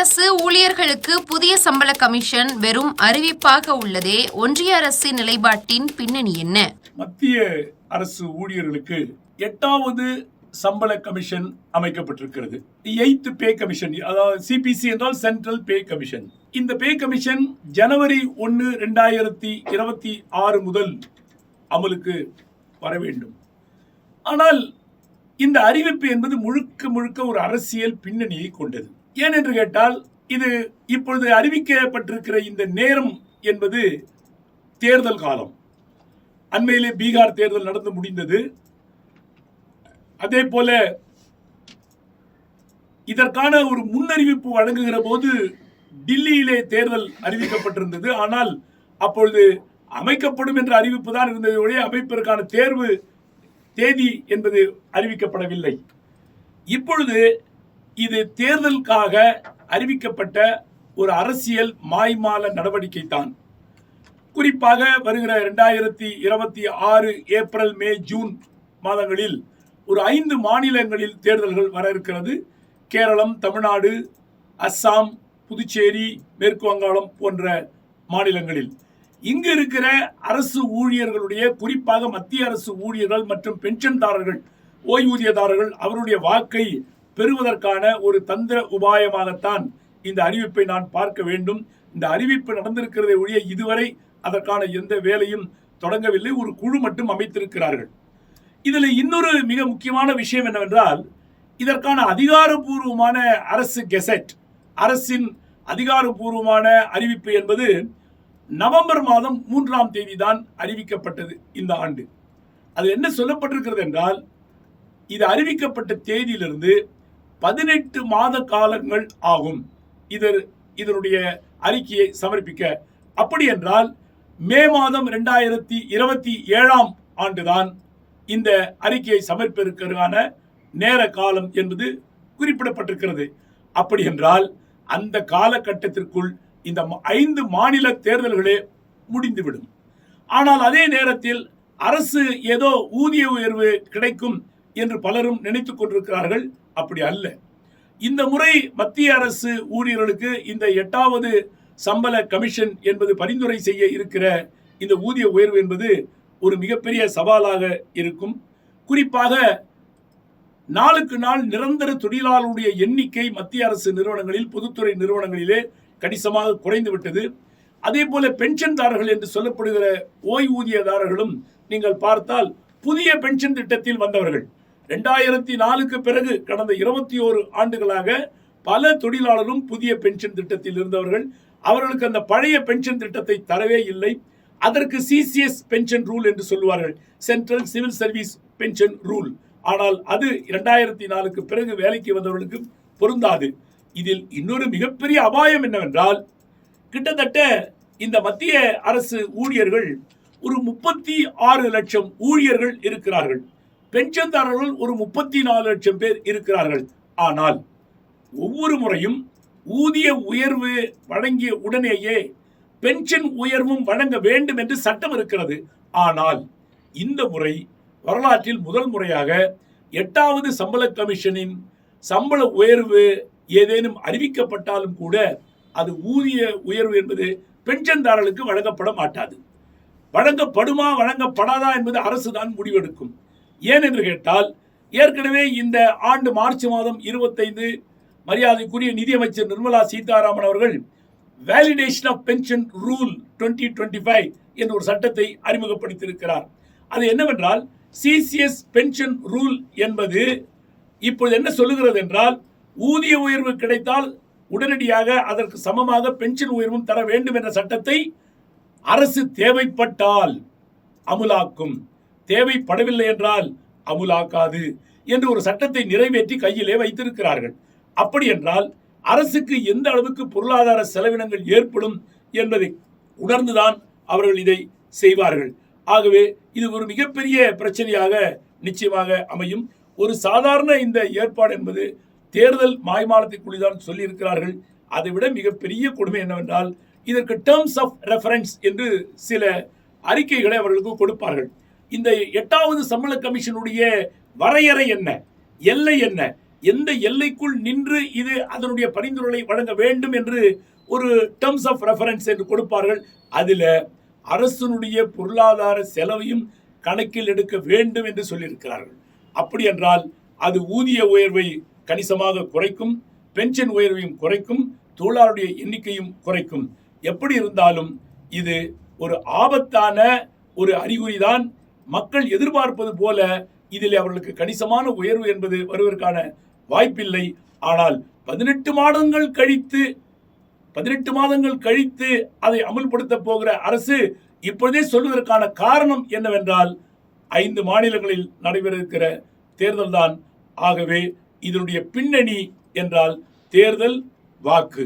அரசு ஊழியர்களுக்கு புதிய சம்பள கமிஷன் வெறும் அறிவிப்பாக உள்ளதே, ஒன்றிய அரசின் நிலைப்பாட்டின் பின்னணி என்ன? மத்திய அரசு ஊழியர்களுக்கு 8வது சம்பள கமிஷன் அமைக்கப்பட்டிருக்கிறது. 8th பே கமிஷன், அதாவது சிபிசி என்றால் சென்ட்ரல் பே கமிஷன். இந்த பே கமிஷன் ஜனவரி 1, 2026 முதல் அமலுக்கு வர வேண்டும். ஆனால் இந்த அறிவிப்பு என்பது முழுக்க முழுக்க ஒரு அரசியல் பின்னணியை கொண்டது. ஏன் என்று கேட்டால், இது இப்பொழுது அறிவிக்கப்பட்டிருக்கிற இந்த நேரம் என்பது தேர்தல் காலம். அண்மையிலே பீகார் தேர்தல் நடந்து முடிந்தது. அதே போல இதற்கான ஒரு முன்னறிவிப்பு வழங்குகிற போது டில்லியிலே தேர்தல் அறிவிக்கப்பட்டிருந்தது. ஆனால் அப்பொழுது அமைக்கப்படும் என்ற அறிவிப்பு தான் இருந்தது ஒழிய அமைப்பதற்கான தேர்வு தேதி என்பது அறிவிக்கப்படவில்லை. இப்பொழுது இது தேர்தலுக்காக அறிவிக்கப்பட்ட ஒரு அரசியல் மாய்மால நடவடிக்கை தான். குறிப்பாக வருகிற 2026 ஏப்ரல், மே, ஜூன் மாதங்களில் ஒரு 5 மாநிலங்களில் தேர்தல்கள் வர இருக்கிறது. கேரளம், தமிழ்நாடு, அஸ்ஸாம், புதுச்சேரி, மேற்கு வங்காளம் போன்ற மாநிலங்களில் இங்கு இருக்கிற அரசு ஊழியர்களுடைய, குறிப்பாக மத்திய அரசு ஊழியர்கள் மற்றும் பென்ஷன்தாரர்கள், ஓய்வூதியதாரர்கள் அவருடைய வாக்கை பெறுவதற்கான ஒரு தந்திர உபாயமாகத்தான் இந்த அறிவிப்பை நான் பார்க்க வேண்டும். இந்த அறிவிப்பு நடந்திருக்கிறதை ஒழிய இதுவரை அதற்கான எந்த வேலையும் தொடங்கவில்லை. ஒரு குழு மட்டும் அமைத்திருக்கிறார்கள். இதில் இன்னொரு மிக முக்கியமான விஷயம் என்னவென்றால், இதற்கான அதிகாரப்பூர்வமான அரசு கெசட், அரசின் அதிகாரப்பூர்வமான அறிவிப்பு என்பது நவம்பர் மாதம் 3ஆம் தேதி தான் அறிவிக்கப்பட்டது இந்த ஆண்டு. அது என்ன சொல்லப்பட்டிருக்கிறது என்றால், இது அறிவிக்கப்பட்ட தேதியிலிருந்து 18 மாத காலங்கள் ஆகும் இதனுடைய அறிக்கையை சமர்ப்பிக்க. அப்படி என்றால் மே மாதம் 2027ஆம் ஆண்டுதான் இந்த அறிக்கையை சமர்ப்பிப்பதற்கான நேர காலம் என்பது குறிப்பிடப்பட்டிருக்கிறது. அப்படி என்றால் அந்த காலகட்டத்திற்குள் இந்த 5 மாநில தேர்தல்களே முடிந்துவிடும். ஆனால் அதே நேரத்தில் அரசு ஏதோ ஊதிய உயர்வு கிடைக்கும் என்று பலரும் நினைத்துக் கொண்டிருக்கிறார்கள். அப்படி அல்ல. இந்த முறை மத்திய அரசு ஊழியர்களுக்கு இந்த 8வது சம்பள கமிஷன் என்பது பரிந்துரை செய்ய இருக்கிற இந்த ஊதிய உயர்வு என்பது ஒரு மிகப்பெரிய சவாலாக இருக்கும். குறிப்பாக நாளுக்கு நாள் நிரந்தர தொழிலாளருடைய எண்ணிக்கை மத்திய அரசு நிறுவனங்களில், பொதுத்துறை நிறுவனங்களிலே கணிசமாக குறைந்துவிட்டது. அதே போல பென்ஷன்தாரர்கள் என்று சொல்லப்படுகிற ஓய்வூதியதாரர்களும் நீங்கள் பார்த்தால் புதிய பென்ஷன் திட்டத்தில் வந்தவர்கள். 2004க்கு பிறகு கடந்த 21 ஆண்டுகளாக பல தொழிலாளரும் புதிய பென்ஷன் திட்டத்தில் இருந்தவர்கள். அவர்களுக்கு அந்த பழைய பென்ஷன் திட்டத்தை தரவே இல்லை. அதற்கு சிசிஎஸ் பென்ஷன் ரூல் என்று சொல்லுவார்கள், central civil service pension rule. ஆனால் அது 2004க்கு பிறகு வேலைக்கு வந்தவர்களுக்கு பொருந்தாது. இதில் இன்னொரு மிகப்பெரிய அபாயம் என்னவென்றால், கிட்டத்தட்ட இந்த மத்திய அரசு ஊழியர்கள் ஒரு 36 லட்சம் ஊழியர்கள் இருக்கிறார்கள். பென்ஷன்தாரர்கள் ஒரு 34 லட்சம் பேர் இருக்கிறார்கள். ஆனால் ஒவ்வொரு முறையும் ஊதிய உயர்வு வழங்கிய உடனேயே பென்ஷன் உயர்வும் வழங்க வேண்டும் என்று சட்டம் இருக்கிறது. ஆனால் இந்த முறை வரலாற்றில் முதல் முறையாக 8வது சம்பள கமிஷனின் சம்பள உயர்வு ஏதேனும் அறிவிக்கப்பட்டாலும் கூட அது ஊதிய உயர்வு என்பது பென்ஷன்தாரர்களுக்கு வழங்கப்பட மாட்டாது. வழங்கப்படுமா வழங்கப்படாதா என்பது அரசுதான் முடிவெடுக்கும். ஏன் என்று கேட்டால், ஏற்கனவே இந்த ஆண்டு மார்ச் மாதம் 25 மரியாதைக்குரிய நிதியமைச்சர் நிர்மலா சீதாராமன் அவர்கள் வேலிடேஷன் ஆஃப் பென்ஷன் ரூல் 2025 என்ற ஒரு சட்டத்தை அறிமுகப்படுத்தியிருக்கிறார். அது என்னவென்றால், சிசிஎஸ் பென்ஷன் ரூல் என்பது இப்பொழுது என்ன சொல்லுகிறது என்றால், ஊதிய உயர்வு கிடைத்தால் உடனடியாக அதற்கு சமமாக பென்ஷன் உயர்வும் தர வேண்டும் என்ற சட்டத்தை அரசு தேவைப்பட்டால் அமுலாக்கும், தேவைப்படவில்லை என்றால் அமுலாக்காது என்று ஒரு சட்டத்தை நிறைவேற்றி கையிலே வைத்திருக்கிறார்கள். அப்படி என்றால் அரசுக்கு எந்த அளவுக்கு பொருளாதார செலவினங்கள் ஏற்படும் என்பதை உணர்ந்துதான் அவர்கள் இதை செய்வார்கள். ஆகவே இது ஒரு மிகப்பெரிய பிரச்சனையாக நிச்சயமாக அமையும். ஒரு சாதாரண இந்த ஏற்பாடு என்பது தேர்தல் மாய்மாலத்திற்குள்ளான் சொல்லியிருக்கிறார்கள். அதை விட மிகப்பெரிய கொடுமை என்னவென்றால், இதற்கு டேர்ம்ஸ் ஆஃப் ரெஃபரன்ஸ் என்று சில அறிக்கைகளை அவர்களுக்கு கொடுப்பார்கள். இந்த 8வது சம்பள கமிஷனுடைய வரையறை என்ன, எல்லை என்ன, எந்த எல்லைக்குள் நின்று இது அதனுடைய பரிந்துரைகளை வழங்க வேண்டும் என்று ஒரு டேர்ம்ஸ் ஆஃப் ரெஃபரன்ஸ் என்று கொடுப்பார்கள். அதில் அரசனுடைய பொருளாதார செலவையும் கணக்கில் எடுக்க வேண்டும் என்று சொல்லியிருக்கிறார்கள். அப்படி என்றால் அது ஊதிய உயர்வை கணிசமாக குறைக்கும், பென்ஷன் உயர்வையும் குறைக்கும், தொழிலாளருடைய எண்ணிக்கையும் குறைக்கும். எப்படி இருந்தாலும் இது ஒரு ஆபத்தான ஒரு அறிகுறிதான். மக்கள் எதிர்பார்ப்பது போல இதில் அவர்களுக்கு கணிசமான உயர்வு என்பது வருவதற்கான வாய்ப்பில்லை. ஆனால் 18 மாதங்கள் கழித்து அதை அமல்படுத்த போகிற அரசு இப்பொழுதே சொல்வதற்கான காரணம் என்னவென்றால் 5 மாநிலங்களில் நடைபெற இருக்கிற தேர்தல் தான். ஆகவே இதனுடைய பின்னணி என்றால் தேர்தல் வாக்கு.